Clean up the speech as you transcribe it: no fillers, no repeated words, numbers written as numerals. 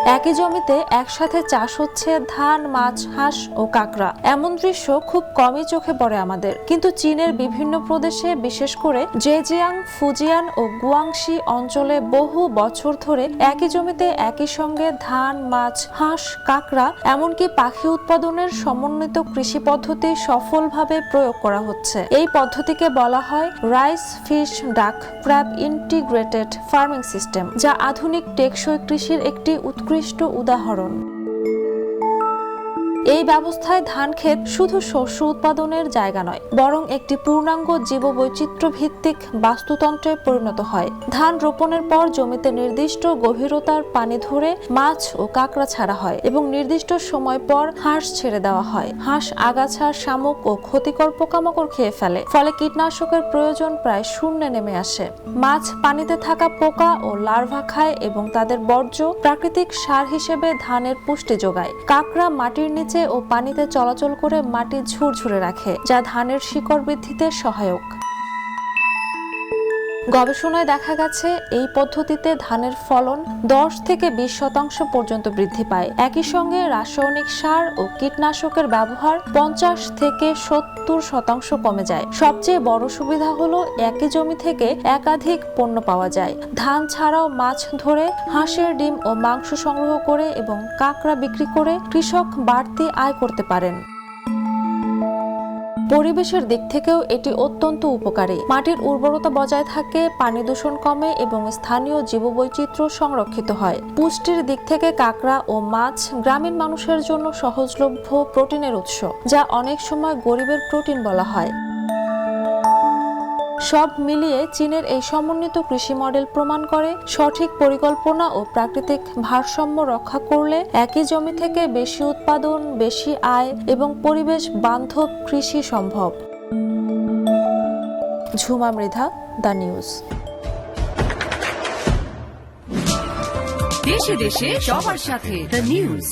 একই জমিতে একসাথে চাষ হচ্ছে ধান, মাছ, হাঁস ও কাঁকড়া। এমন দৃশ্য খুব কমই চোখে পড়ে আমাদের, কিন্তু চীনের বিভিন্ন প্রদেশে, বিশেষ করে জেজিয়াং, ফুজিয়ান ও গুয়াংশি অঞ্চলে বহু বছর ধরে একই জমিতে একই সঙ্গে ধান, মাছ, হাঁস, কাঁকড়া এমনকি পাখি উৎপাদনের সমন্বিত কৃষি পদ্ধতি সফলভাবে প্রয়োগ করা হচ্ছে। এই পদ্ধতিকে বলা হয় রাইস, ফিশ, ডাক, ক্র্যাব ইন্টিগ্রেটেড ফার্মিং সিস্টেম, যা আধুনিক টেকসই কৃষির একটি উৎকৃষ্ট উদাহরণ। এই ব্যবস্থায় ধান ক্ষেত শুধু শস্য উৎপাদনের জায়গা নয়, বরং একটি পূর্ণাঙ্গ জীববৈচিত্র্য ভিত্তিক বাস্তুতন্ত্রে পরিণত হয়। ধান রোপণের পর জমিতে নির্দিষ্ট গভীরতার পানি ধরে মাছ ও কাঁকড়া ছাড়া হয় এবং নির্দিষ্ট সময় পর হাঁস ছেড়ে দেওয়া হয়। হাঁস আগাছা, শামুক ও ক্ষতিকর পোকামাকড় খেয়ে ফেলে, ফলে কীটনাশকের প্রয়োজন প্রায় শূন্যে নেমে আসে। মাছ পানিতে থাকা পোকা ও লার্ভা খায় এবং তাদের বর্জ্য প্রাকৃতিক সার হিসেবে ধানের পুষ্টি যোগায়। কাঁকড়া মাটির নিচে ও পানিতে চলাচল করে মাটি ঝুরঝুরে রাখে, যা ধানের শিকড় বৃদ্ধিতে সহায়ক। গবেষণায় দেখা গেছে এই পদ্ধতিতে ধানের ফলন 10 থেকে 20% পর্যন্ত বৃদ্ধি পায়। একই সঙ্গে রাসায়নিক সার ও কীটনাশকের ব্যবহার 50 থেকে 70% কমে যায়। সবচেয়ে বড় সুবিধা হলো একই জমি থেকে একাধিক পণ্য পাওয়া যায়। ধান ছাড়াও মাছ ধরে, হাঁসের ডিম ও মাংস সংগ্রহ করে এবং কাঁকড়া বিক্রি করে কৃষক বাড়তি আয় করতে পারেন। পরিবেশের দিক থেকেও এটি অত্যন্ত উপকারী। মাটির উর্বরতা বজায় থাকে, পানি দূষণ কমে এবং স্থানীয় জীববৈচিত্র্য সংরক্ষিত হয়। পুষ্টির দিক থেকে কাঁকড়া ও মাছ গ্রামীণ মানুষের জন্য সহজলভ্য প্রোটিনের উৎস, যা অনেক সময় গরিবের প্রোটিন বলা হয়। সব মিলিয়ে চীনের এই সমন্বিত কৃষি মডেল প্রমাণ করে সঠিক পরিকল্পনা ও প্রাকৃতিক ভারসাম্য রক্ষা করলে একই জমি থেকে বেশি উৎপাদন, বেশি আয় এবং পরিবেশ বান্ধব কৃষি সম্ভব। Jhuma Mridha, the news. দেশে দেশে সবার সাথে, দ্য নিউজ।